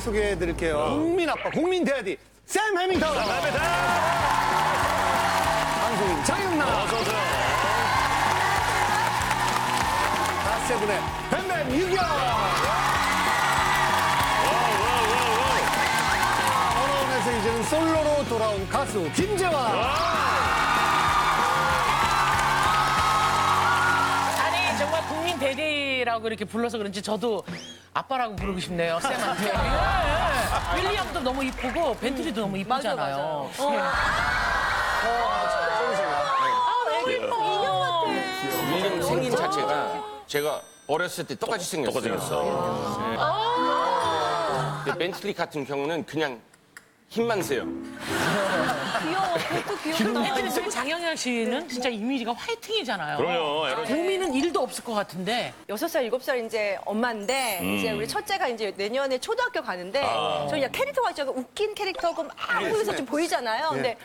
소개해드릴게요. 국민 아빠, 국민 대디, 샘 해밍턴. 방송인 장영남. 어서오세요. 갓세븐의 뱀뱀 유경. 언어원에서 이제는 솔로로 돌아온 가수 김재환. 아니 정말 국민 대디라고 이렇게 불러서 그런지 저도 아빠라고 부르고 싶네요, 쌤한테. 윌리엄도 너무 이쁘고 벤틀리도 너무 이쁘잖아요. 너무 이뻐. 윌리엄 생긴 자체가 제가 어렸을 때 똑같이 생겼어요. 똑같이 생겼어. 근데 벤틀리 같은 경우는 그냥 힘만 세요. 귀여워. 그것도 귀엽다. 벤틀리 장영양 씨는 진짜 이미지가 화이팅이잖아요. 그럼요. 국민은 일도 없을 것 같은데. 6살, 7살 이제 엄마인데 이제 우리 첫째가 이제 내년에 초등학교 가는데 저희 캐릭터가 진짜 웃긴 캐릭터고 막 하면서 좀 보이잖아요. 근데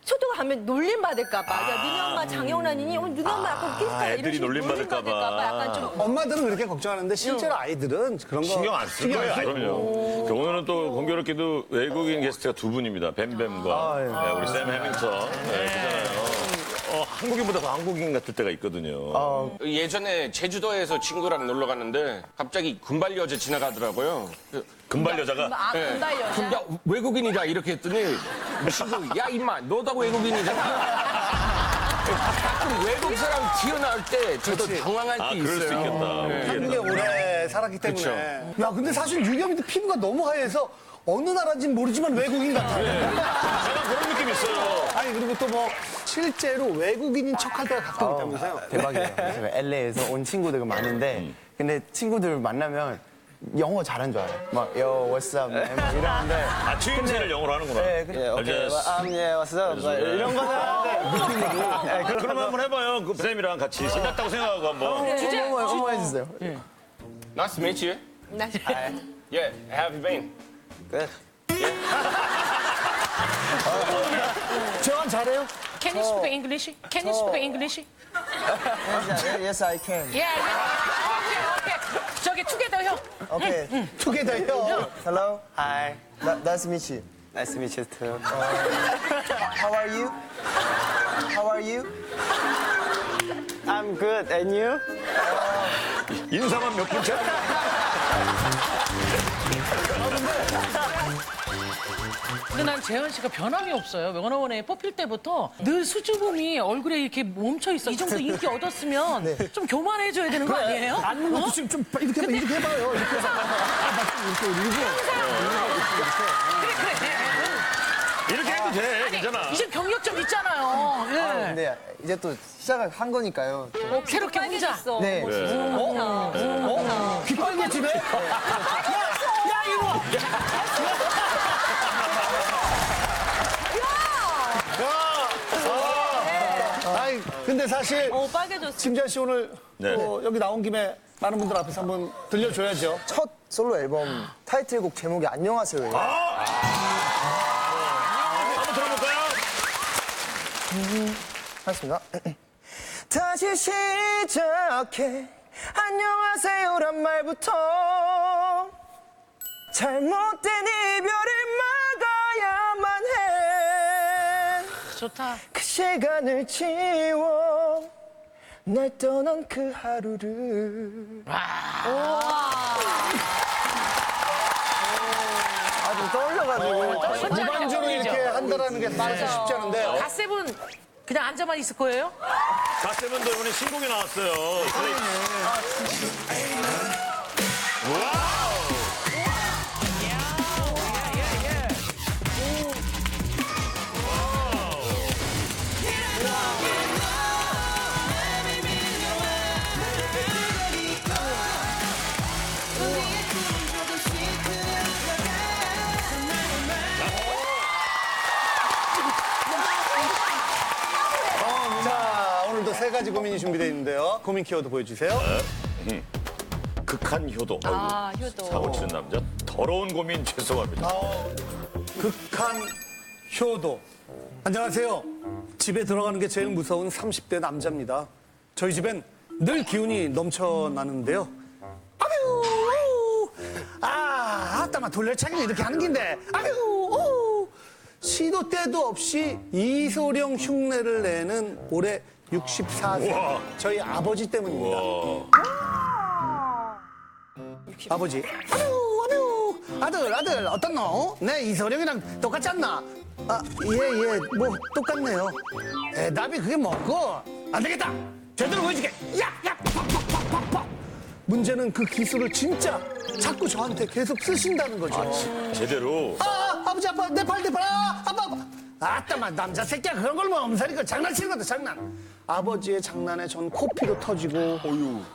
초등학교 가면 놀림 받을까 봐. 야, 니네 엄마 장영란이니? 니네 엄마 약간 웃기니까 애들이 놀림 받을까 봐. 약간 좀 엄마들은 그렇게 걱정하는데 실제로 아이들은 그런 거 신경 안 쓸 거예요. 그럼요. 오늘은 또 공교롭게도 외국인 게스트가 두 분입니다. 뱀뱀과 네, 우리 샘 해밍턴. 네, 그잖아요. 한국인보다 더 한국인 같을 때가 있거든요. 예전에 제주도에서 친구랑 놀러 갔는데 갑자기 군발 여자 지나가더라고요. 금발 여자가 금발 여자. 야, 외국인이다 이렇게 했더니 친구 야 임마 너도 외국인이잖아. 가끔 외국 사람 튀어나올 때 저도 당황할 때 그럴 수 있어요. 있겠다. 한국에 오래 살았기 때문에. 야, 근데 사실 유겸이도 피부가 너무 하얘서 어느 나라인지는 모르지만 외국인 같아요. 제가 그런 느낌 있어요. 아니, 그리고 또 뭐 실제로 외국인인 척할 때가 가끔 있다면서요? 대박이에요. 제가 LA에서 온 친구들이 많은데 근데 친구들 만나면 영어 잘하는 줄 알아요. 막 Yo, what's up, man? 막 이러는데 추임새를 영어로 하는구나. 네, 그냥 오케이, what's up? 막 이런 거는 하는데 그럼 한번 해봐요. 그 쌤이랑 같이 생겼다고 생각하고 한번. 어머 해주세요. Nice to meet you. Yeah, have you been? 끝. 재환 잘해요? Can you speak English? Can you speak English? Yes, I can. Yeah, yeah. 오케이. 저기 투게더 형. Okay. 투게더요. Hello. Hi. Nice to meet you. Nice to meet you too. How are you? How are you? I'm good. And you? 인사만 몇 분 차? 근데 난 재현 씨가 변함이 없어요. 명언어원에 뽑힐 때부터 늘 수줍음이 얼굴에 이렇게 멈춰 있어. 이 정도 인기 얻었으면 좀 교만해줘야 되는 거 아니에요? 앉는 것도 지금 좀 이렇게 해봐요. 이렇게 해서. 이렇게 해도 돼. 괜찮아. 이제 경력좀 있잖아요. 예. 근데 이제 또 시작을 한 거니까요. 새롭게 혼자. 빨개졌어. 네. 귓빨개 집에? 야, 이리 와! 아니, 근데 사실 빨개졌어. 심지아 씨 오늘 네. 또 여기 나온 김에 많은 분들 앞에서 한번 들려줘야죠. 첫 솔로 앨범 타이틀곡 제목이 안녕하세요예요. 한번 들어볼까요? 하겠습니다. 다시 시작해 안녕하세요란 말부터 잘못된 이별을 막아야만 해. 좋다. 그 시간을 지워 날 떠난 그 하루를. 아주 떠올려가지고. 무반주로 이렇게 한다라는 게 사실 쉽지 않은데. 갓세븐 그냥 앉아만 있을 거예요? 갓세븐도 이번에 신곡이 나왔어요. 자, 오늘도 세 가지 고민이 준비되어 있는데요. 고민 키워드 보여주세요. 극한 효도. 아이고, 효도. 사고 치는 남자. 더러운 고민 죄송합니다. 극한 효도. 안녕하세요. 집에 들어가는 게 제일 무서운 30대 남자입니다. 저희 집엔 늘 기운이 넘쳐나는데요. 아뷰! 아따마 돌려차기는 이렇게 하는 긴데. 아유, 시도 때도 없이 이소룡 흉내를 내는 올해 64세 우와. 저희 아버지 때문입니다. 아버지, 아유, 아들, 어떻노? 내 이소룡이랑 똑같지 않나? 아, 예, 뭐, 똑같네요. 나비 그게 뭐고? 안 되겠다! 제대로 보여줄게! 야! 팍! 문제는 그 기술을 진짜 자꾸 저한테 계속 쓰신다는 거죠. 제대로. 아버지, 아빠, 내 팔, 아빠. 아따마, 남자 새끼야, 그런 걸 뭐 엄살이고 장난치는 것도 장난. 아버지의 장난에 전 코피도 터지고,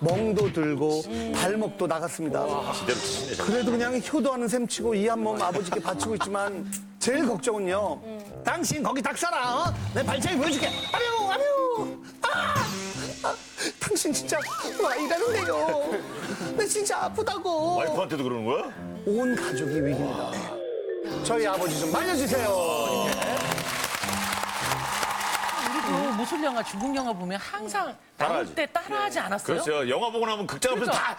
멍도 들고, 발목도 나갔습니다. 제대로 치시네. 정말. 그래도 그냥 효도하는 셈 치고 이 한 몸 아버지께 바치고 있지만 제일 걱정은요. 당신 거기 닥쳐라. 어? 내 발차기 보여줄게. 아뇨. 당신 진짜 와 이러는데요. 내 진짜 아프다고. 와이프한테도 그러는 거야? 온 가족이 위기입니다. 저희 아버지 좀 말려주세요. 우리도 무술 영화, 중국 영화 보면 항상 나올 따라하지. 때 따라하지 않았어요? 그렇죠. 영화 보고 나면 극장 앞에서 그렇죠. 다.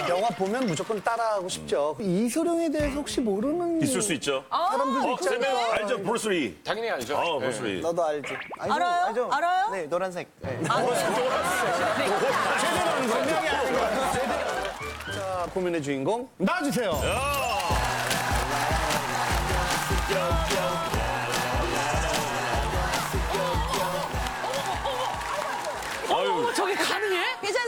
영화 보면 무조건 따라하고 싶죠. 이소룡에 대해서 혹시 모르는 있을 수 있죠. 사람들도 쌤 있잖아요. 알죠? 브루스리. 당연히 알죠. 브루스리. 너도 알지? 알아요? 알아요? 네, 노란색. 네. 자, 고민의 주인공 나와주세요. 아유. 저게 가능해?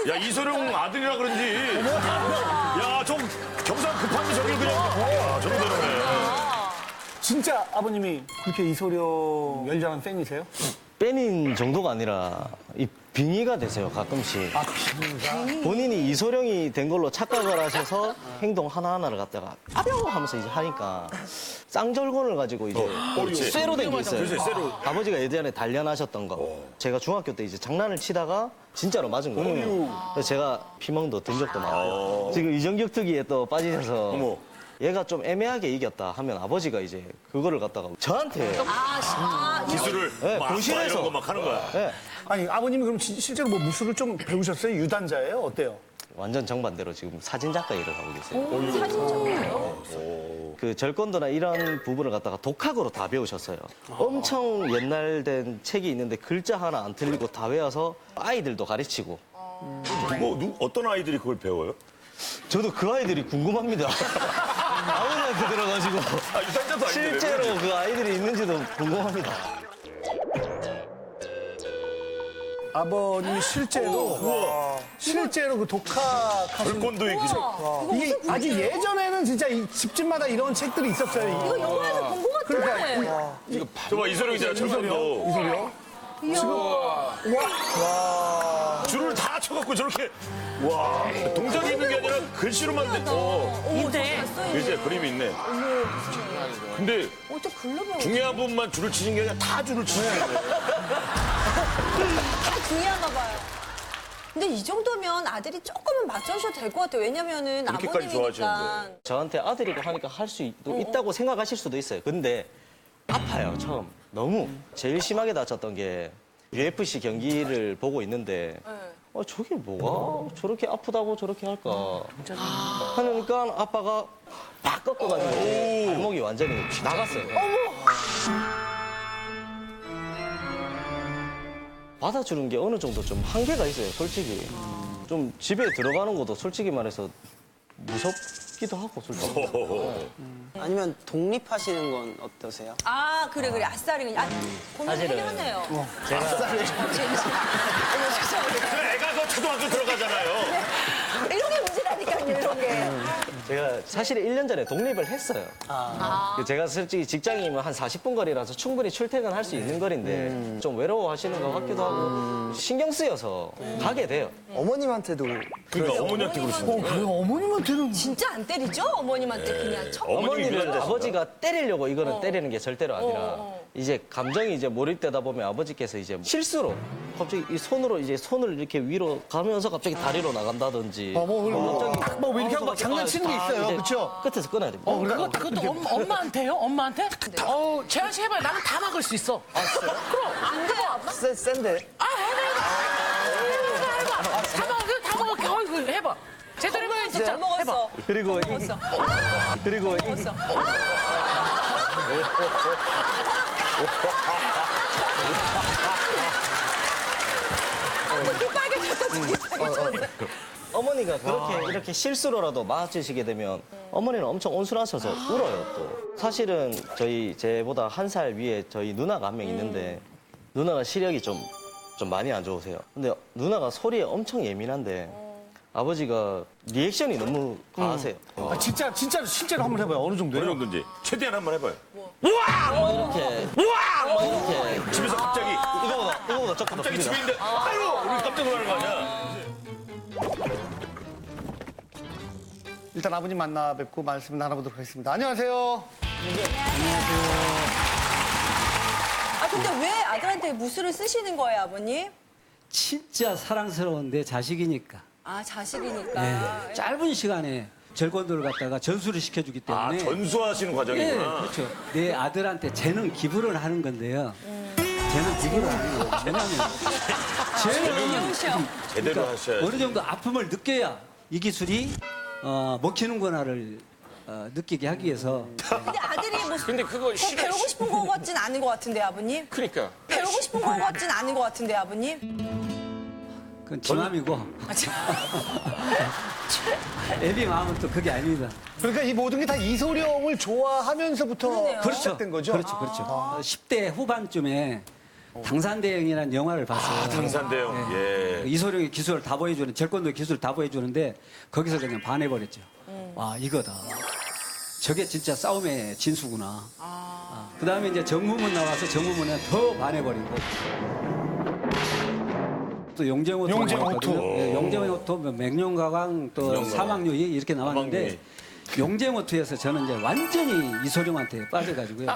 야, 이소룡 아들이라 그런지. 야, 좀 경상 급한데 저길 그냥. 야, 저런 되네. 진짜 아버님이 그렇게 이소룡 열렬한 팬이세요? 팬인 정도가 아니라 이 빙의가 되세요 가끔씩. 본인이 이소룡이 된 걸로 착각을 하셔서 행동 하나하나를 갖다가 아병 하면서 이제 하니까 쌍절곤을 가지고 이제 그렇지. 쇠로 된 게 있어요. 그렇지, 쇠로. 아버지가 예전에 단련하셨던 거. 제가 중학교 때 이제 장난을 치다가 진짜로 맞은 거예요. 그래서 제가 피멍도 든 적도 많고 지금 이정격 투기에 또 빠지셔서 어머. 얘가 좀 애매하게 이겼다 하면 아버지가 이제 그거를 갖다가 저한테 기술을 네, 막 교실에서. 이런 거 막 하는 거야. 예, 아니 아버님이 그럼 실제로 뭐 무술을 좀 배우셨어요? 유단자예요? 어때요? 완전 정반대로 지금 사진 작가 일을 하고 계세요. 사진 작가요? 그 절권도나 이런 부분을 갖다가 독학으로 다 배우셨어요. 엄청 옛날 된 책이 있는데 글자 하나 안 틀리고 다 외워서 아이들도 가르치고. 어떤 아이들이 그걸 배워요? 저도 그 아이들이 궁금합니다. 아버지한테 들어가지고 유산자도 아닌데. 실제로 그 아이들이 있는지도 궁금합니다. 아버님이 실제로 그 독학하신 불꽃도의 기술. 이게 아주 예전에는 진짜 이 집집마다 이런 책들이 있었어요. 이거 영화에서 본 것 같은데. 저봐 이소룡이잖아. 철권도. 이소룡? 줄을 다 쳐갖고 저렇게. 와. 동작이 있는 게 아니라 글씨로만 돼. 근데 글쎄 그림이 있네. 근데 어째 글로 배워? 중요한 분만 줄을 치는 게 아니라 다 줄을 치는 거예요. 다 중요한가 봐요. 근데 이 정도면 아들이 조금은 맞춰주셔도 될 것 같아요. 왜냐면은 그렇게까지 아버님이니까. 좋아하시는데. 저한테 아들이고 하니까 할 수 있다고 생각하실 수도 있어요. 근데 아파요, 처음. 너무. 제일 심하게 다쳤던 게 UFC 경기를 보고 있는데 저게 뭐가 저렇게 아프다고 저렇게 할까 하니까 아빠가 팍 꺾어가지고 발목이 완전히 나갔어요. 받아주는 게 어느 정도 좀 한계가 있어요, 솔직히. 좀 집에 들어가는 것도 솔직히 말해서 무섭기도 하고, 솔직히. 아니면 독립하시는 건 어떠세요? 아, 그래. 아싸리 그냥. 고민을 사실은 해결하네요. 제가 어머, 죄송합니다. 그 애가 그 초등학교 들어가잖아요. 이런 게 문제라니까요, 이런 게. 제가 사실 1년 전에 독립을 했어요. 제가 솔직히 직장이면 한 40분 거리라서 충분히 출퇴근할 수 있는 거리인데 좀 외로워하시는 것 같기도 하고 신경 쓰여서 가게 돼요. 어머님한테도 그러니까 어머니한테 그러시는 거예요. 어머님한테는 진짜 안 때리죠? 어머님한테 그냥 쳐. 어머님이 어머니를 그러셨어요? 아버지가 때리려고 이거는 때리는 게 절대로 아니라 이제 감정이 이제 몰입되다 보면 아버지께서 이제 실수로 갑자기 이 손으로 이제 손을 이렇게 위로 가면서 갑자기 다리로 나간다든지 갑자기 뭐 이렇게 하고 막 장난치는 게 있어요. 이제 그렇죠? 끝에서 끊어야 됩니다. 그것도 엄마한테요? 엄마한테? 재한 씨 해봐요. 나는 다 막을 수 있어. 그럼 안 돼요, 아빠? 센데? 해봐. 다 먹을게. 어이구, 해봐. 제대로 해봐요, 진짜. 먹었어. 그리고 먹었어. 그리고 먹었어. 어머니가 그렇게 이렇게 실수로라도 맞으시게 되면 어머니는 엄청 온순하셔서 울어요 또. 사실은 제보다 한 살 위에 저희 누나가 한 명 있는데 누나가 시력이 좀 많이 안 좋으세요. 근데 누나가 소리에 엄청 예민한데 아버지가 리액션이 너무 과하세요. 아, 실제로 한번 해봐요. 어느 어느 정도예요? 정도인지 최대한 한번 해봐요. 이렇게 이렇게 집에서 갑자기 이거보다 조금 더 갑자기 큽니다. 집에 있는데 아이고 우리 깜짝 놀라는 거 아니야? 일단 아버님 만나 뵙고 말씀 나눠보도록 하겠습니다. 안녕하세요. 아 근데 왜 아들한테 무술을 쓰시는 거예요, 아버님? 진짜 사랑스러운 내 자식이니까 아 자식이니까. 네. 짧은 시간에 절권도를 갖다가 전수를 시켜주기 아 때문에 전수하시는 네, 과정이구나. 그렇죠. 내 아들한테 쟤는 기부를 하는 건데요. 쟤는 기부를 하는 거예요. 왜냐하면 쟤는 귀여우셔. 제대로 하셔야지. 어느 정도 아픔을 느껴야 이 기술이 먹히는구나를 느끼게 하기 위해서 근데 아들이 뭐 근데 그거 꼭 배우고 싶은 거 같진 않은 것 같은데 아버님? 그러니까 배우고 싶은 거 같진 않은 것 같은데 아버님? 그건 지 맘이고 애비 마음은 또 그게 아닙니다. 그러니까 이 모든 게 다 이소룡을 좋아하면서부터 그러네요. 시작된 거죠? 그렇죠. 10대 후반쯤에 당산대행이라는 영화를 봤어요. 당산대용. 예. 이소룡의 기술을 다 보여주는, 절권도의 기술을 다 보여주는데 거기서 그냥 반해버렸죠. 와, 이거다. 저게 진짜 싸움의 진수구나. 그 다음에 이제 정무문 나와서 정무문에 더 반해버리고. 또 용쟁호토. 용쟁호토. 용쟁호토, 맹룡가강, 또 용룡가강. 사막요이 이렇게 나왔는데 용쟁호토에서 저는 이제 완전히 이소룡한테 빠져가지고요.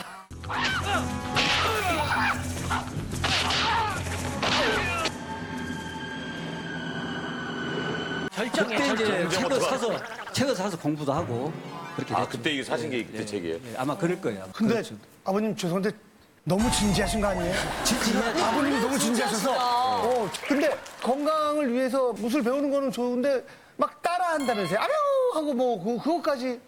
결정이에요, 그때 결정. 이제 책을 사서 공부도 하고 그렇게 아 됐죠. 그때 이게 사신기 그때 책이에요. 예, 아마 그럴 거예요. 근데 그렇죠. 아버님 죄송한데 너무 진지하신 거 아니에요? 아버님이 너무 진지하셔서. 근데 건강을 위해서 무술 배우는 거는 좋은데 막 따라한다면서요. 아유 하고 뭐 그거까지.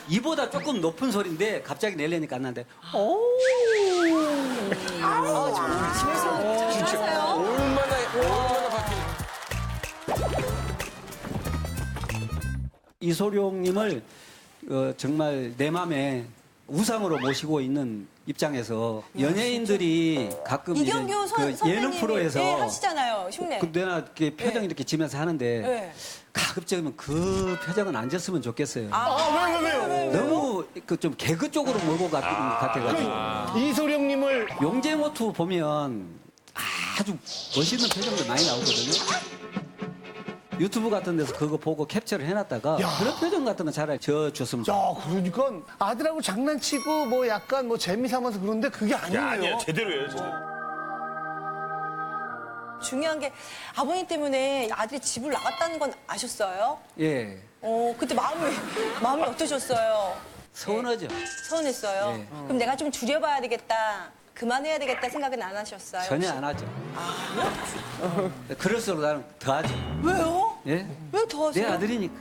이보다 조금 높은 소리인데 갑자기 내려니까 안 나는데 잘하세요. 얼마나 바뀐 이소룡님을 정말 내 맘에 우상으로 모시고 있는 입장에서 연예인들이 가끔 이경규 이런 선배님이 예능 프로에서 네, 하시잖아요, 흉내. 그 내가 이렇게 표정 이렇게 지면서 하는데 네. 가급적이면 그 표정은 안 졌으면 좋겠어요. 왜요? 너무 그 좀 개그 쪽으로 몰고 같아가지고. 이소룡님을 용쟁호투 보면 아주 멋있는 표정들 많이 나오거든요. 유튜브 같은 데서 그거 보고 캡처를 해놨다가 그런 표정 같은 거 차라리 줬으면 좋겠어요. 야 그러니까 아들하고 장난치고 뭐 약간 뭐 재미 삼아서 그런데 그게 야, 아니에요. 아니야 제대로예요. 제대로. 중요한 게 아버님 때문에 아들이 집을 나갔다는 건 아셨어요? 예. 그때 마음이 어떠셨어요? 서운하죠. 서운했어요. 네. 그럼 내가 좀 줄여봐야 되겠다, 그만해야 되겠다 생각은 안 하셨어요? 전혀 안 하죠. 그럴수록 나는 더 하죠. 왜요? 예? 왜 더 내 하세요? 아들이니까.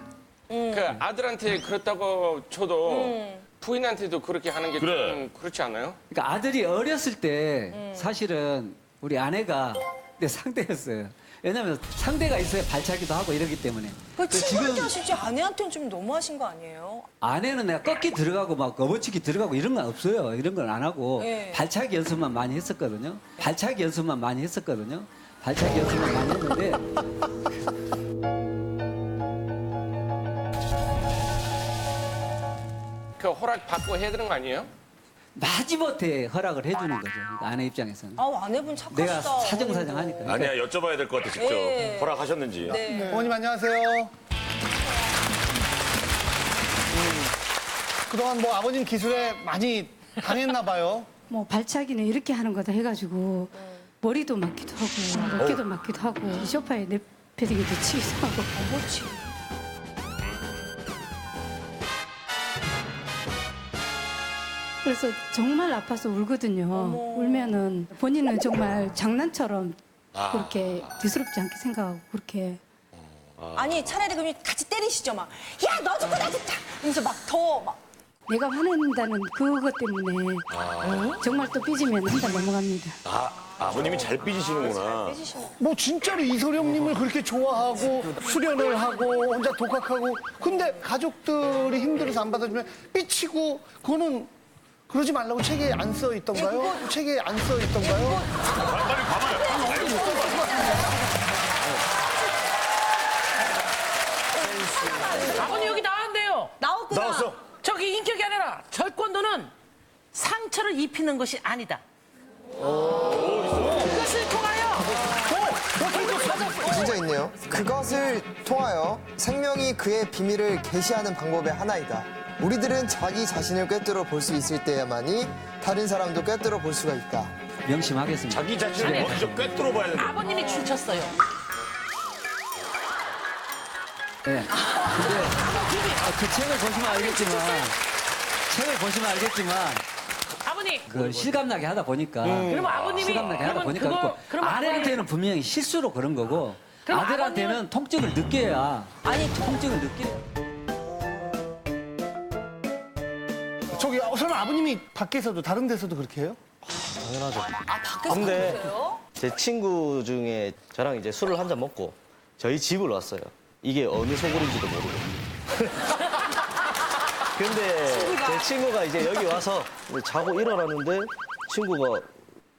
그 아들한테 그렇다고 쳐도 부인한테도 그렇게 하는 게 그래. 좀 그렇지 않아요? 그러니까 아들이 어렸을 때 사실은 우리 아내가 내 상대였어요. 왜냐면 상대가 있어야 발차기도 하고 이러기 때문에. 그 그래서 친구한테 하시지 아내한테는 좀 너무하신 거 아니에요? 아내는 내가 꺾기 들어가고 막 업어치기 들어가고 이런 건 없어요. 이런 건 안 하고 네. 발차기 연습만 많이 했었거든요. 발차기 연습만 많이 했었거든요. 발차기 연습만 많이 했는데 그 허락 받고 해야 되는 거 아니에요? 마지못해 허락을 해주는 거죠. 그러니까 아내 입장에서는. 아내분 착하시다. 내가 사정사정 하니까. 아니야 여쭤봐야 될 것 같아 직접 예. 허락하셨는지. 네. 어머님 안녕하세요. 그동안 뭐 아버님 기술에 많이 당했나 봐요. 뭐 발차기는 이렇게 하는 거다 해가지고 머리도 맞기도 하고 어깨도 맞기도 하고 이 소파에 내 패딩에도 치기도 하고 그래서 정말 아파서 울거든요. 울면은 본인은 정말 장난처럼 그렇게 뒤스럽지 않게 생각하고 그렇게. 아니 차라리 그럼 같이 때리시죠 막. 야 너 죽고 나 죽자. 이러면서 막 더 막. 내가 화낸다는 그것 때문에 정말 또 삐지면 한 달 넘어갑니다. 아버님이 잘 삐지시는구나. 뭐 진짜로 이소룡님을 그렇게 좋아하고 수련을 하고 혼자 독학하고 근데 가족들이 힘들어서 안 받아주면 삐치고 그거는 그러지 말라고 책에 안 써 있던가요? 책에 안 써 있던가요? 빨리 가봐요. 아버님 여기 나왔는데요. 나왔구나. 나왔어. 저기 인격이 아니라 절권도는 상처를 입히는 것이 아니다. 그것을 통하여 진짜 있네요. 그것을 통하여 생명이 그의 비밀을 계시하는 방법의 하나이다. 우리들은 자기 자신을 꿰뚫어 볼 수 있을 때야만이 다른 사람도 꿰뚫어 볼 수가 있다. 명심하겠습니다. 자기 자신을 먼저 꿰뚫어 봐야 된다. 아버님이 춤췄어요. 네. 근데 그 책을 보시면 알겠지만 아버님. 그 실감나게 하다 보니까 그럼 아버님이 실감나게 하다 그러면 보니까 그거- 그렇고 그럼 아내한테는 분명히 실수로 그런 거고 그럼 아들한테는 통증을 느껴야 아니 통증을 느껴. 저기 설마 아버님이 밖에서도 다른 데서도 그렇게 해요? 당연하죠. 아 밖에서 근데 그러세요? 제 친구 중에 저랑 이제 술을 한 잔 먹고 저희 집을 왔어요. 이게 어느 소굴인지도 모르고. 근데 제 친구가 이제 여기 와서 자고 일어났는데 친구가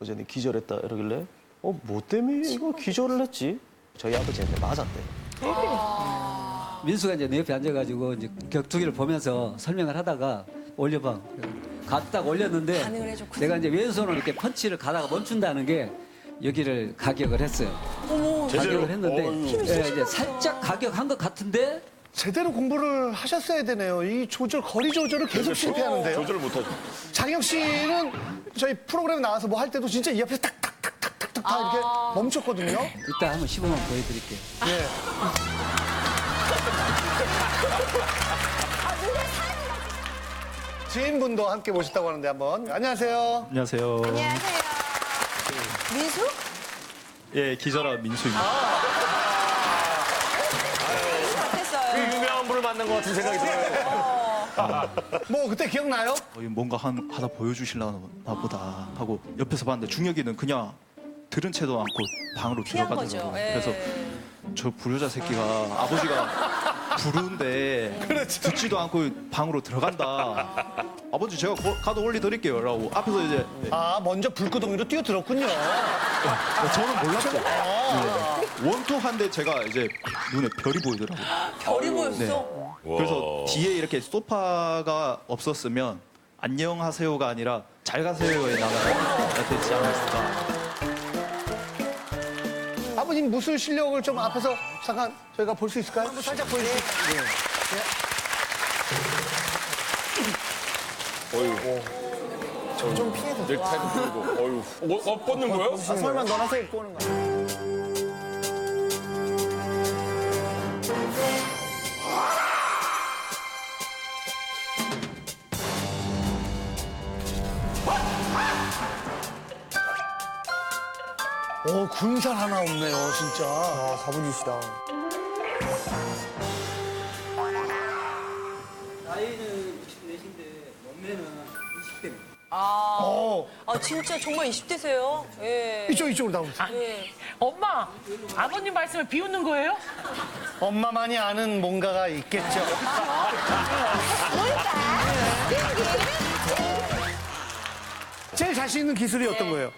어제 기절했다 이러길래 뭐 때문에 이거 기절을 했지? 저희 아버지한테 맞았대요. 민수가 이제 내 옆에 앉아가지고 이제 격투기를 보면서 설명을 하다가 올려봐. 딱 올렸는데 반응을 해줬거든요. 내가 이제 왼손으로 이렇게 펀치를 가다가 멈춘다는 게 여기를 가격을 했어요. 가격을 했는데 예, 이제 살짝 가격한 것 같은데 제대로 공부를 하셨어야 되네요. 이 거리 조절을 계속 실패하는데요. 조절을 못하죠. 장혁 씨는 저희 프로그램 나와서 뭐 할 때도 진짜 이 옆에서 탁탁탁탁탁 다 이렇게 멈췄거든요. 이따 한번 시범만 보여드릴게요. 예. 지인분도 함께 모셨다고 하는데 한번 안녕하세요. 안녕하세요. 안녕하세요. 민수? 예, 기절아 민수입니다. 그 어땠어요? 유명한 분을 만난 것 같은 생각이 들어요. 뭐 그때 기억나요? 뭔가 하다 보여주실라나 보다 하고 옆에서 봤는데 중혁이는 그냥 들은 채도 않고 방으로 피한 거죠. 들어가더라고요. 예. 그래서 저 불효자 새끼가 아버지가 부르는데 듣지도 않고 방으로 들어간다. 아버지 제가 가도 올려드릴게요 라고 앞에서 이제 아 먼저 불구덩이로 뛰어들었군요. 저는 몰랐죠. 네. 원투한데 제가 이제 눈에 별이 보이더라고요. 별이 보였어? 네. 그래서 뒤에 이렇게 소파가 없었으면 안녕하세요가 아니라 잘 가세요에 나가야 되지 않았을까. 아버님 무술 실력을 좀 앞에서 잠깐 저희가 볼 수 있을까요? 살짝 보여주세요. 좀 피해서. 넥타이도 풀고. 어휴. 뻗는 거예요? 설마 너나서 입고 오는 거야? 군살 하나 없네요, 진짜. 아, 가부지시다. 나이는 24인데 몸매는 20대입니다. 아 진짜 정말 20대세요? 예. 이쪽으로 나오세요. 예. 엄마, 아버님 말씀을 비웃는 거예요? 엄마만이 아는 뭔가가 있겠죠. 제일 자신 있는 기술이 어떤 거예요?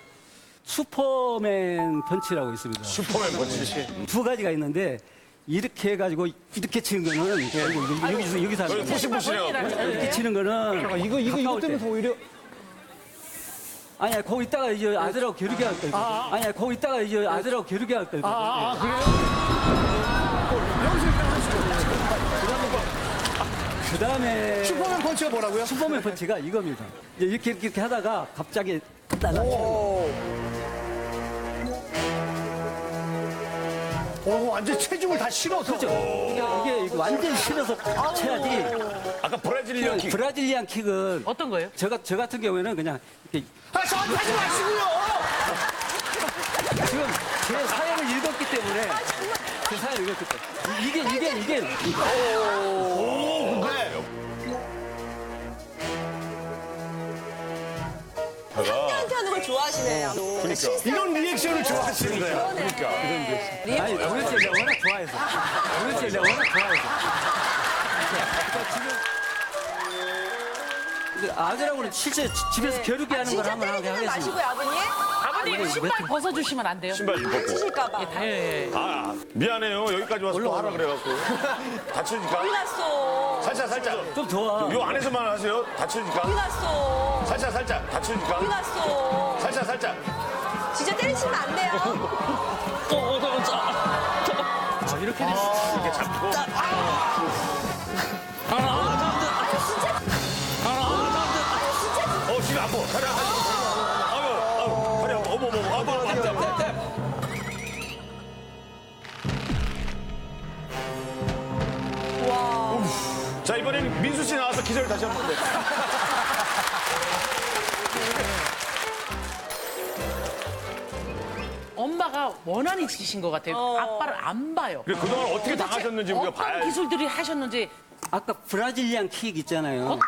슈퍼맨 펀치라고 있습니다. 슈퍼맨 펀치. 두 가지가 있는데 이렇게 해가지고 이렇게 치는 거는 여기서 하는 거예요. 푸시푸시해요. 이렇게 치는 거는 이거 가까울 때문에 때. 더 오히려 아니야 거기 있다가 이제 아들하고 겨루게 할 거예요. 아니야 거기 있다가 이제 아들하고 겨루게 할 거예요. 여기서 일단 하시죠. 그다음에 슈퍼맨 펀치가 뭐라고요? 슈퍼맨 펀치가 이겁니다. 이제 이렇게 하다가 갑자기 날라가요. 완전 체중을 다 실어서. 그렇죠. 이게 완전 실어서 쳐야지. 아까 브라질리언 킥. 브라질리안 킥은 어떤 거예요? 저 같은 경우에는 그냥 이렇게 저한테 하지 마시고요. 지금 제 사연을 읽었기 때문에 제 사연을 읽었기 때문에 이게 상대한테 하는 걸 좋아하시네요. 이런 리액션을 좋아하시는 거예요. 아니 도대체 내가 워낙 좋아해서 이제 아들하고는 실제 집에서 겨루기 하는 걸 진짜 한번 때리지는 하겠습니다. 마시고요, 아버님. 아버님 신발 벗어주시면 안 돼요? 신발 좀 벗고. 치실까봐. 예. 아, 미안해요. 여기까지 와서 또 하라 그래갖고. 다치니까. 났어. 살짝. 좀 좋아. 요 안에서만 하세요. 다치니까. 났어. 살짝. 다치니까. 났어. 살짝. 진짜 때리시면 안 돼요. 이렇게 됐어. 이렇게 잡고. 지금 아파. 다리 아파. 아유, 다리 아파. 어머. 자, 이번에는 민수 씨 나와서 기절 다시 한 번 더. 엄마가 원한이 지신 것 같아요. 아빠를 안 봐요. 그래, 그동안 어떻게 당하셨는지 우리가 어떤 봐야지. 기술들이 하셨는지. 아까 브라질리안 킥 있잖아요.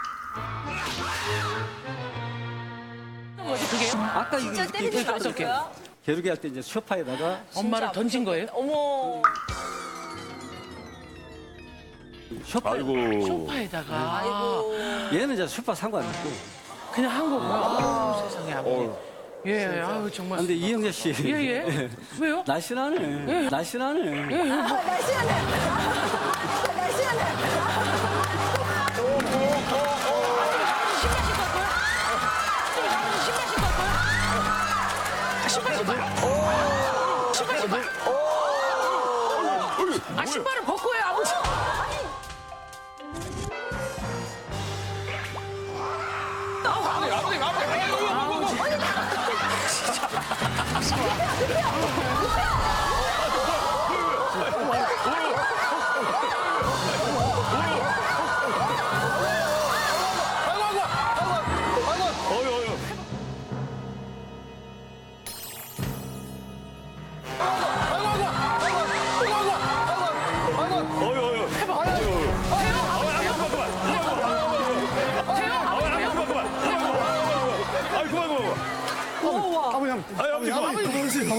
뭐지 그게? 아까 진짜 때리지 마시고요. 겨루기 할 때 이제 소파에다가 엄마를 던진 거예요? 어머. 아이고. 소파에다가. 얘는 이제 소파 상관없고. 그냥 한 거구나. 세상에 아버님. 예, 아유 정말. 근데 이영재 씨. 예. 왜요? 날씬하네. 날씬하네. 날씬하네. 날씬하네. 신발을 벗고 해요, 아버지.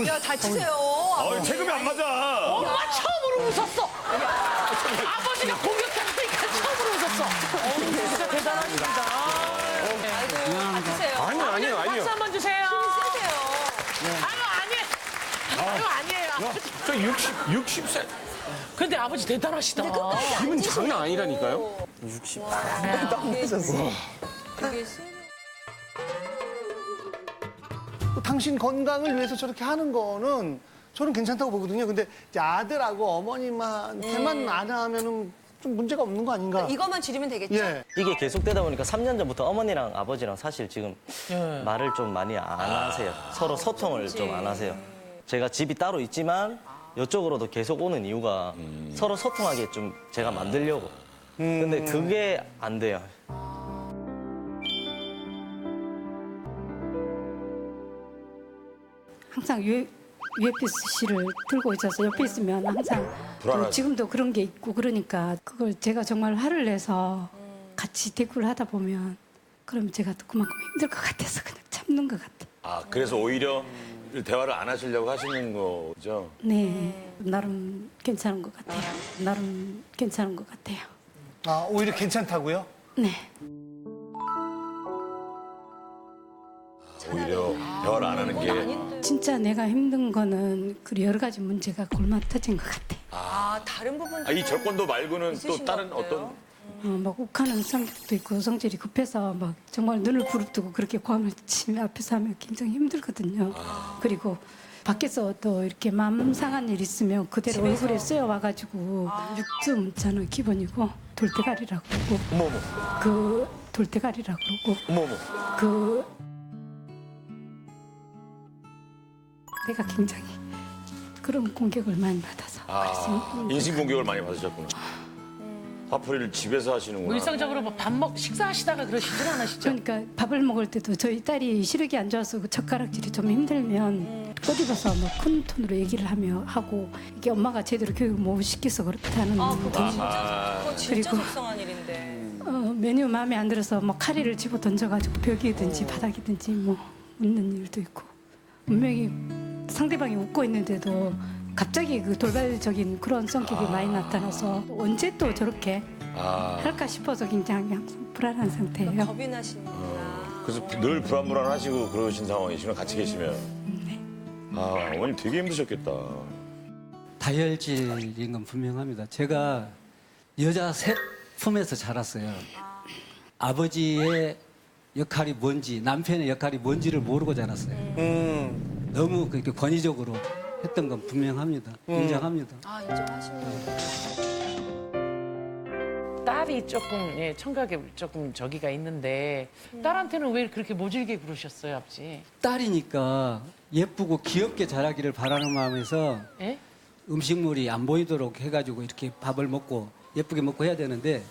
야, 다치세요. 체급이 안 맞아. 엄마 처음으로 웃었어. 아버지가 공격하니까 처음으로 웃었어. 진짜 대단하십니다. 다치세요. 아니요. 박수 한번 주세요. 세세요. 아니에요. 저 60살. 근데 아버지 대단하시다. 기분 장난 아니라니까요. 그게 또 당신 건강을 위해서 저렇게 하는 거는 저는 괜찮다고 보거든요. 근데 이제 아들하고 어머님한테만 안 하면은 좀 문제가 없는 거 아닌가? 이것만 줄이면 되겠죠? 예. 이게 계속되다 보니까 3년 전부터 어머니랑 아버지랑 사실 지금 말을 좀 많이 안 하세요. 서로 소통을 좀 안 하세요. 제가 집이 따로 있지만 이쪽으로도 계속 오는 이유가 서로 소통하게 좀 제가 만들려고. 근데 그게 안 돼요. 항상 UFC를 들고 있어서 옆에 있으면 항상 또 지금도 그런 게 있고 그러니까 그걸 제가 정말 화를 내서 같이 대꾸를 하다 보면 그럼 제가 또 그만큼 힘들 것 같아서 그냥 참는 것 같아요. 아, 그래서 오히려 대화를 안 하시려고 하시는 거죠? 네, 나름 괜찮은 것 같아요. 나름 괜찮은 것 같아요. 아, 오히려 괜찮다고요? 네. 오히려 대화를 안 하는 게. 진짜 내가 힘든 거는 그 여러 가지 문제가 골마터진 것 같아. 다른 부분도. 이 절권도 말고는 또 있으신 다른 것 같아요. 어떤. 막 욱하는 성격도 있고 성질이 급해서 막 정말 눈을 부릅뜨고 그렇게 고함을 치며 앞에서 하면 굉장히 힘들거든요. 그리고 밖에서 또 이렇게 마음 상한 일 있으면 그대로 얼굴에 쓰여 와가지고 육즙 저는 기본이고 돌대가리라고 그러고 어머머. 그 돌대가리라고 그러고 어머머. 그 내가 굉장히 그런 공격을 많이 받아서 그래서 인신 공격을 많이 받으셨구나. 화풀이를 집에서 하시는구나. 일상적으로 뭐 식사하시다가 그러시진 않으시죠? 그러니까 밥을 먹을 때도 저희 딸이 시력이 안 좋아서 그 젓가락질이 좀 힘들면 꼬집어서 뭐 큰 톤으로 얘기를 하고 이게 엄마가 제대로 교육을 못 시켜서 그렇다는 그거 진짜 그리고- 속상한 일인데. 메뉴 마음에 안 들어서 뭐 카레를 집어 던져가지고 벽이든지 바닥이든지 뭐 웃는 일도 있고 분명히 상대방이 웃고 있는데도 갑자기 그 돌발적인 그런 성격이 많이 나타나서 언제 또 저렇게 할까 싶어서 굉장히 항상 불안한 상태예요. 겁이 나시는구나. 그래서 늘 불안불안하시고 그러신 상황이시면 같이 계시면. 어머님 되게 힘드셨겠다. 다혈질인 건 분명합니다. 제가 여자 셋 품에서 자랐어요. 아버지의 역할이 뭔지, 남편의 역할이 뭔지를 모르고 자랐어요. 너무 그렇게 권위적으로 했던 건 분명합니다. 인정합니다. 아, 인정하십니다. 딸이 조금 청각에 조금 저기가 있는데 딸한테는 왜 그렇게 모질게 그러셨어요, 아버지? 딸이니까 예쁘고 귀엽게 자라기를 바라는 마음에서 예? 음식물이 안 보이도록 해가지고 이렇게 밥을 먹고 예쁘게 먹고 해야 되는데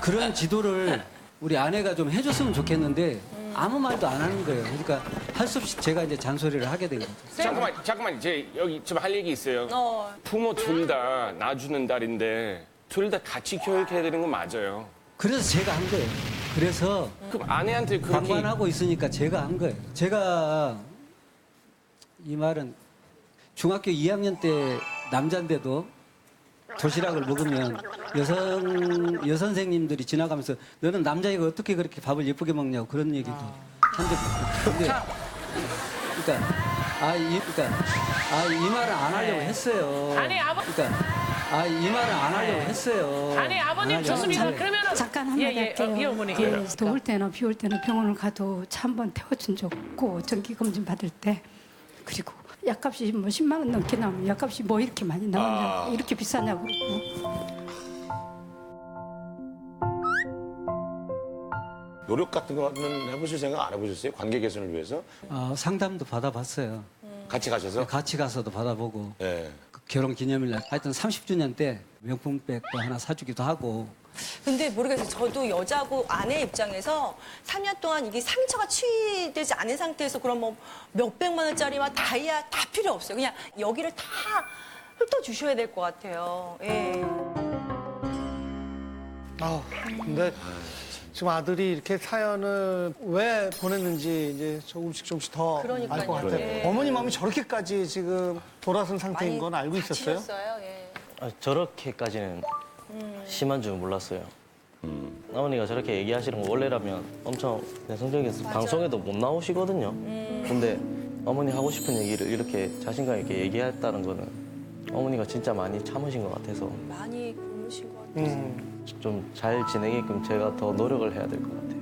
그런 지도를 우리 아내가 좀 해줬으면 좋겠는데 아무 말도 안 하는 거예요. 그러니까 할 수 없이 제가 이제 잔소리를 하게 된 거죠. 잠깐만, 이제 여기 좀 할 얘기 있어요. 부모 둘 다 낳아주는 딸인데 둘 다 같이 교육해야 되는 건 맞아요. 그래서 제가 한 거예요. 그래서 그럼 아내한테 그렇게 방관하고 있으니까 제가 한 거예요. 제가 이 말은 중학교 2학년 때 남자인데도 도시락을 먹으면 여선생님들이 지나가면서 너는 남자애가 어떻게 그렇게 밥을 예쁘게 먹냐고 그런 얘기도 한 적이 있어요. 이 말은 안 하려고 했어요. 아니, 이 말은 안 하려고 했어요. 아니, 아버님 안 하려고 좋습니다. 했어요. 그러면은 잠깐 한마디 할게요. 예, 어머니. 그 더울 때나 비 올 때나 병원을 가도 차 한 번 태워준 적 없고 정기검진 받을 때 그리고 약값이 뭐 10만 원 넘게 나오면 약값이 뭐 이렇게 많이 나오냐고 이렇게 비싸냐고 그러고 노력 같은 거는 해보실 생각 안 해보셨어요? 관계 개선을 위해서? 상담도 받아봤어요. 같이 가셔서? 같이 가서도 받아보고 네. 결혼 기념일날 하여튼 30주년 때 명품백도 하나 사주기도 하고 근데 모르겠어요. 저도 여자고 아내 입장에서 3년 동안 이게 상처가 치유되지 않은 상태에서 그럼 뭐 몇백만 원짜리 막 다이아 다 필요 없어요. 그냥 여기를 다 훑어주셔야 될 것 같아요. 예. 근데 지금 아들이 이렇게 사연을 왜 보냈는지 이제 조금씩 더 알 것 그러니까요. 같아요. 예. 어머니 마음이 저렇게까지 지금 돌아선 상태인 건 알고 있었어요? 다치셨어요? 예. 저렇게까지는 심한 줄 몰랐어요. 어머니가 저렇게 얘기하시는 거 원래라면 엄청 내성적이어서 방송에도 못 나오시거든요. 근데 어머니 하고 싶은 얘기를 이렇게 자신감 있게 얘기했다는 거는 어머니가 진짜 많이 참으신 것 같아서 많이 굶으신 것 같아요. 좀 잘 지내게끔 제가 더 노력을 해야 될 것 같아요.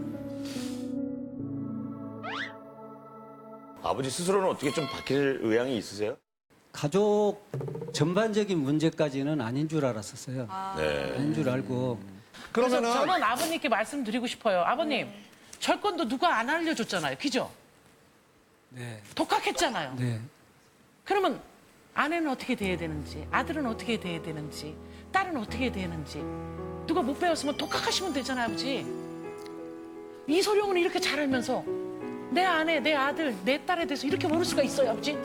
아버지 스스로는 어떻게 좀 바뀔 의향이 있으세요? 가족 전반적인 문제까지는 아닌 줄 알았었어요. 네. 아닌 줄 알고 그래서 그러면은 저는 아버님께 말씀드리고 싶어요. 아버님, 철권도 누가 안 알려줬잖아요. 그죠? 네, 독학했잖아요. 네. 그러면 아내는 어떻게 돼야 되는지, 아들은 어떻게 돼야 되는지, 딸은 어떻게 되는지 누가 못 배웠으면 독학하시면 되잖아요, 아버지. 이소룡은 이렇게 잘 알면서 내 아내, 내 아들, 내 딸에 대해서 이렇게 모를 수가 있어요, 아버지?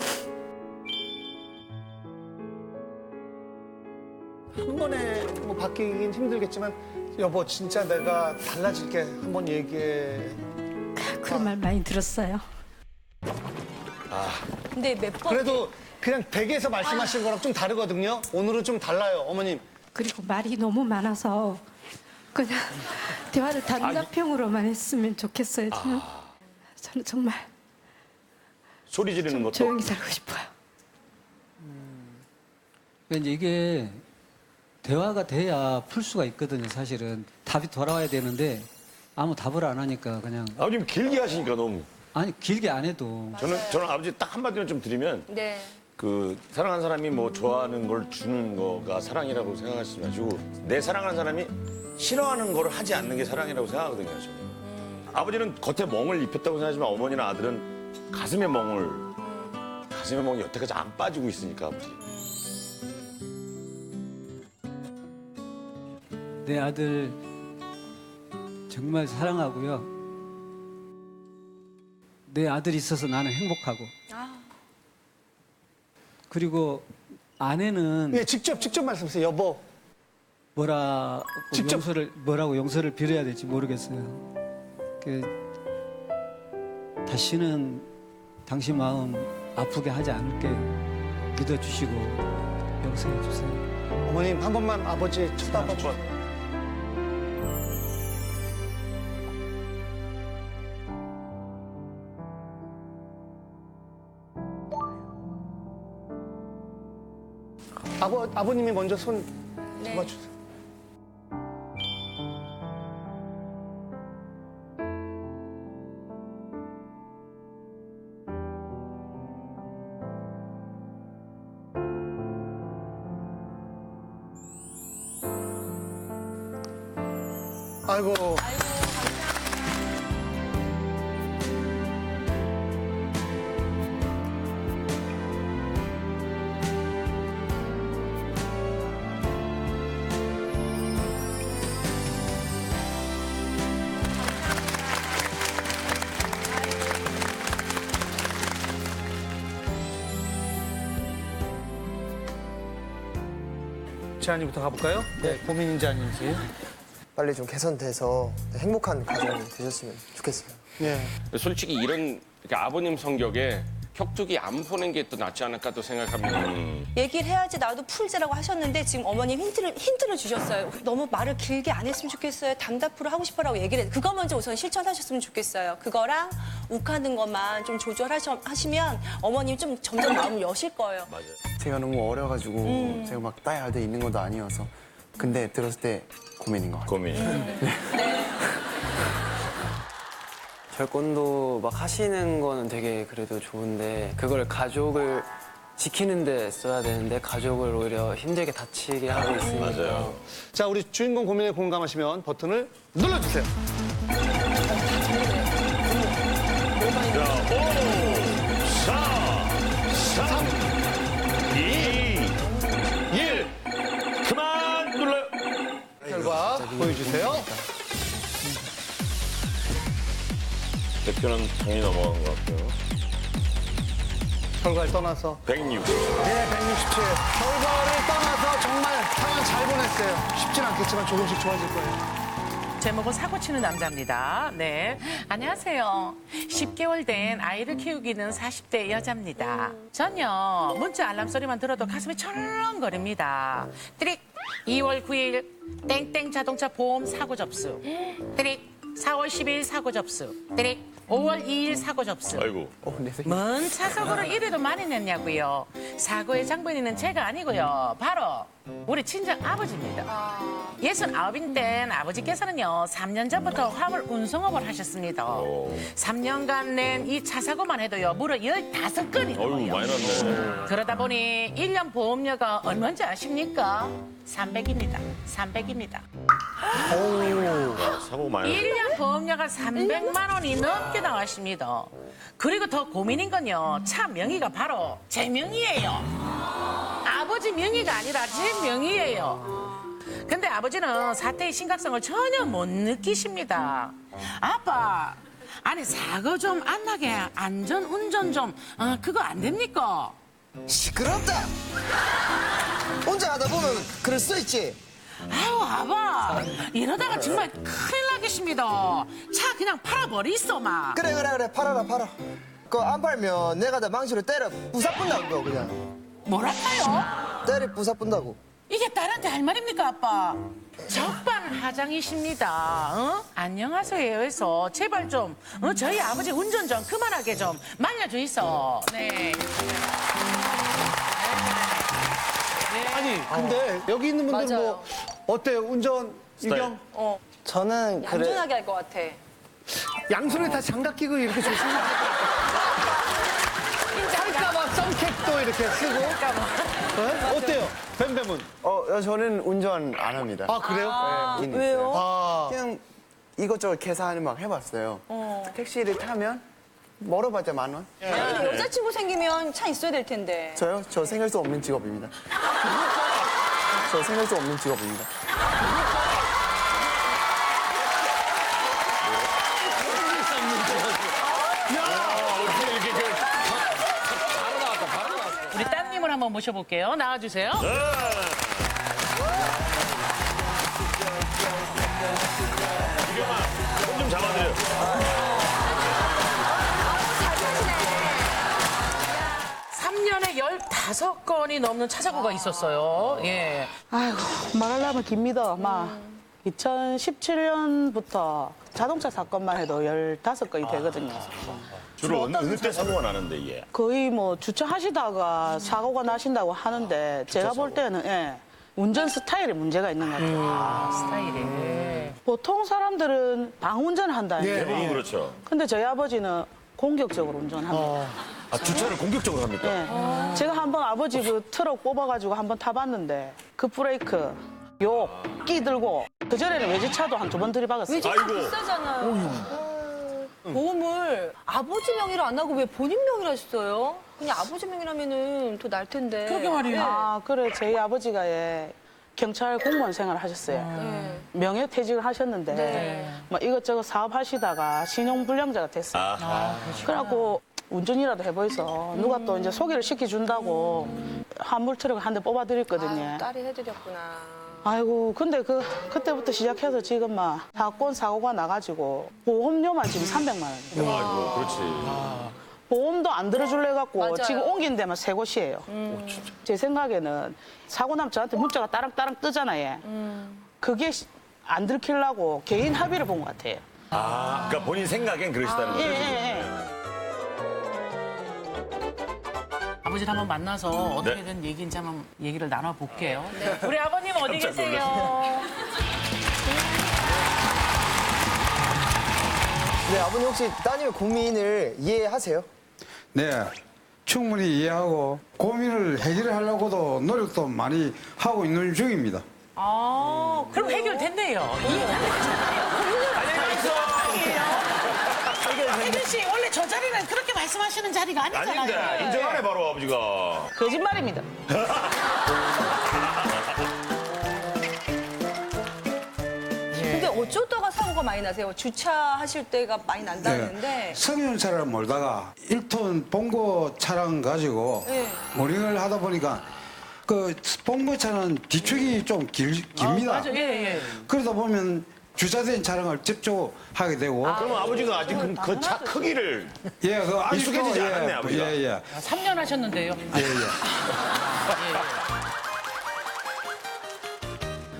한 번에 뭐 바뀌긴 힘들겠지만 여보 진짜 내가 달라질게 한번 얘기해. 그런 말 많이 들었어요. 근데 몇 번. 그래도 그냥 댁에서 말씀하신 거랑 좀 다르거든요. 오늘은 좀 달라요, 어머님. 그리고 말이 너무 많아서 그냥 대화를 단답형으로만 했으면 좋겠어요. 저는 정말 소리 지르는 것도? 조용히 살고 싶어요. 그러니까 이제 이게 대화가 돼야 풀 수가 있거든요. 사실은 답이 돌아와야 되는데 아무 답을 안 하니까 그냥 아버님 길게 하시니까 너무. 아니 길게 안 해도 저는 아버지 딱 한마디로 좀 드리면 네. 그 사랑하는 사람이 뭐 좋아하는 걸 주는 거가 사랑이라고 생각하시지 마시고 내 사랑하는 사람이 싫어하는 걸 하지 않는 게 사랑이라고 생각하거든요. 저는. 아버지는 겉에 멍을 입혔다고 생각하지만 어머니나 아들은 가슴에 멍을 가슴에 멍이 여태까지 안 빠지고 있으니까 아버지. 내 아들 정말 사랑하고요. 내 아들이 있어서 나는 행복하고. 그리고 아내는 예, 직접 말씀하세요. 여보. 직접. 뭐라고 용서를 빌어야 될지 모르겠어요. 다시는 당신 마음 아프게 하지 않을게요. 믿어주시고 용서해 주세요. 어머님 한 번만 아버지 쳐다봐 줘. 아버님이 먼저 손 잡아주세요. 아이고. 재한이부터 가볼까요? 네, 고민인지 아닌지. 빨리 좀 개선돼서 행복한 가정이 되셨으면 좋겠어요. 예. 솔직히 이런 그러니까 아버님 성격에 격투기 안 보는 게 또 낫지 않을까 또 생각합니다. 얘기를 해야지 나도 풀지라고 하셨는데 지금 어머님 힌트를 주셨어요. 너무 말을 길게 안 했으면 좋겠어요. 단답으로 하고 싶어라고 얘기를 해요. 그거 먼저 우선 실천하셨으면 좋겠어요. 그거랑 욱하는 것만 좀 조절하시면 어머님 좀 점점 마음을 여실 거예요. 맞아요. 제가 너무 어려가지고 제가 막 따야 할 때 있는 것도 아니어서 근데 들었을 때 고민인 것 같아요. 고민. 절권도 막 하시는 거는 되게 그래도 좋은데 그걸 가족을 지키는데 써야 되는데 가족을 오히려 힘들게 다치게 하고 있으니까. 맞아요. 자, 우리 주인공 고민에 공감하시면 버튼을 눌러주세요. 자, 5, 4, 3, 2, 1. 그만 눌러요. 결과 보여주세요. 대표는 당연히 넘어간 것 같고요. 결과를 떠나서 106. 네, 167. 결과를 떠나서 정말 상황 잘 보냈어요. 쉽진 않겠지만 조금씩 좋아질 거예요. 제목은 사고치는 남자입니다. 네. 안녕하세요. 10개월 된 아이를 키우기는 40대 여자입니다. 전요, 문자 알람 소리만 들어도 가슴이 철렁거립니다. 띠릭, 2월 9일, 땡땡 자동차 보험 사고 접수. 띠릭, 4월 10일 사고 접수. 띠릭, 5월 2일 사고 접수. 아이고. 뭔 차석으로 이래도 많이 냈냐고요. 사고의 장본인은 제가 아니고요. 바로 우리 친정 아버지입니다. 69인데 아버지께서는요 3년 전부터 화물 운송업을 하셨습니다. 3년간 낸 이 차 사고만 해도요 무려 15건이 어휴, 많이 났네. 그러다 보니 1년 보험료가 얼마인지 아십니까? 300입니다. 300입니다. 사고 많이 났네. 1년 보험료가 300만 원이 넘게 나왔습니다. 그리고 더 고민인 건요. 차 명의가 바로 제 명의예요. 아버지 명의가 아니라 제 명의예요. 근데 아버지는 사태의 심각성을 전혀 못 느끼십니다. 아빠, 아니 사고 좀 안 나게 안전 운전 좀 그거 안 됩니까? 시끄럽다. 혼자 하다 보면 그럴 수 있지. 아유 아빠 이러다가 정말 큰일 나겠습니다. 차 그냥 팔아버리소 마. 그래 팔아라. 그거 안 팔면 내가 다 망치로 때려 부사뿐다고 그거 그냥. 뭐랄까요? 때려 부사뿐다고. 이게 딸한테 할 말입니까, 아빠? 적반하장이십니다. 안녕하세요 해서 제발 좀 저희 아버지 운전 좀 그만하게 좀 말려주이소. 네. 아니, 근데 여기 있는 분들 뭐 어때요? 운전, 유경? 저는 그래 얌전하게 할 것 같아. 양손에 다 장갑 끼고 이렇게 조심해. 할까봐 썬캡도 이렇게 쓰고. 네? 어때요? 뱀뱀은? 저는 운전 안 합니다. 아, 그래요? 네, 있어요. 왜요? 아, 그냥 이것저것 계산을 막 해봤어요. 택시를 타면 멀어봤자 10,000원? 근데 여자친구 생기면 차 있어야 될 텐데. 저요? 저 생길 수 없는 직업입니다. 저 생길 수 없는 직업입니다. 우리 따님을 한번 모셔볼게요. 나와주세요. 이경아, 손 좀 잡아드려. 3년에 15건이 넘는 차사고가 있었어요. 예. 아이고, 말하려면 깁니다. 막 2017년부터 자동차 사건만 해도 15건이 되거든요. 주로 어느 때 사고가 나는데, 예. 거의 뭐 주차하시다가 사고가 나신다고 하는데 제가 볼 때는 예, 운전 스타일에 문제가 있는 것 같아요. 스타일이. 보통 사람들은 방운전을 한다. 대부분 그렇죠. 근데 저희 아버지는 공격적으로 운전합니다. 아, 주차를 공격적으로 합니까? 예. 제가 한번 아버지 그 트럭 뽑아가지고 한번 타봤는데 그 브레이크, 욕, 끼 들고 그전에는 외제차도 한 2번 들이박았어요. 외제차 아이고. 비싸잖아요. 보험을 아버지 명의로 안 하고 왜 본인 명의로 하셨어요? 그냥 아버지 명의라면은 더 날 텐데. 그러게 말이에요. 아, 그래. 저희 아버지가 예, 경찰 공무원 생활을 하셨어요. 네. 명예퇴직을 하셨는데 네. 뭐 이것저것 사업하시다가 신용불량자가 됐어요. 그래갖고 운전이라도 해보이소. 누가 또 이제 소개를 시켜준다고 화물 트럭을 한 대 뽑아드렸거든요. 아유, 딸이 해드렸구나. 아이고, 근데 그때부터 시작해서 지금 막 사고가 나가지고 보험료만 지금 300만 원이에요. 아이고, 그렇지. 보험도 안 들어줄래 갖고 맞아요. 지금 옮긴 데만 3곳이에요. 제 생각에는 사고 나면 저한테 문자가 따랑따랑 뜨잖아요. 그게 안 들키려고 개인 합의를 본 것 같아요. 아, 그러니까 본인 생각엔 그러시다는 거죠. 예, 지금. 예. 아버지를 한번 만나서 어떻게 된 얘기인지 한번 얘기를 나눠볼게요. 우리 아버님 어디 계세요? 네, 아버님 혹시 따님의 고민을 이해하세요? 네, 충분히 이해하고 고민을 해결하려고도 노력도 많이 하고 있는 중입니다. 아, 그럼 해결됐네요. 혜준 씨, 원래 저 자리는 그렇게 말씀하시는 자리가 아니잖아요. 아닌데, 인정하네, 바로 아버지가. 거짓말입니다. 근데 어쩌다가 사고가 많이 나세요? 주차하실 때가 많이 난다는데. 승용차를 몰다가 1톤 봉고 차량 가지고 네. 모닝을 하다 보니까 그 봉고 차는 뒤축이 좀 깁니다. 맞아, 예. 그러다 보면 주차된 차량을 접촉하게 되고. 그러면 아버지가 아직 그 차 크기를 예, 그 아직도 익숙해지지 않았네, 아버지가. 예, 예. 3년 하셨는데요.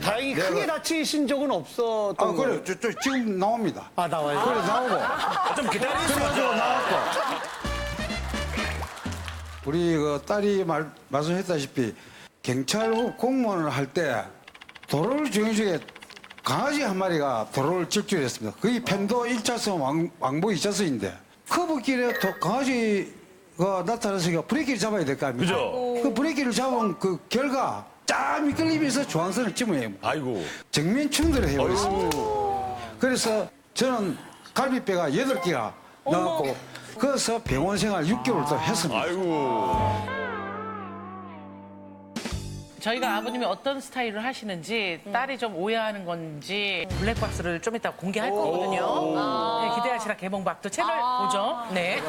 다행히 크게 다치신 적은 없었던 아, 그래, 지금 나옵니다. 아, 나와요? 그래, 나오고. 좀 기다리시죠. 그래가지고 나왔고. 우리 그 딸이 말씀했다시피 경찰 공무원을 할 때 도로를 정해주게 강아지 한 마리가 도로를 질주했습니다. 거의 편도 1차선 왕복 2차선인데 커브길에 강아지가 나타나서 브레이크를 잡아야 될 거 아닙니까? 그죠? 그 브레이크를 잡은 그 결과 쫙 미끌리면서 중앙선을 찜어요. 아이고. 정면 충돌을 해버렸습니다. 그래서 저는 갈비뼈가 8개가 나왔고 그래서 병원 생활 6개월 또 했습니다. 아이고. 저희가 아버님이 어떤 스타일을 하시는지 딸이 좀 오해하는 건지 블랙박스를 좀 이따 공개할 거거든요. 네, 기대하시라 개봉박도 채널 보죠. 네.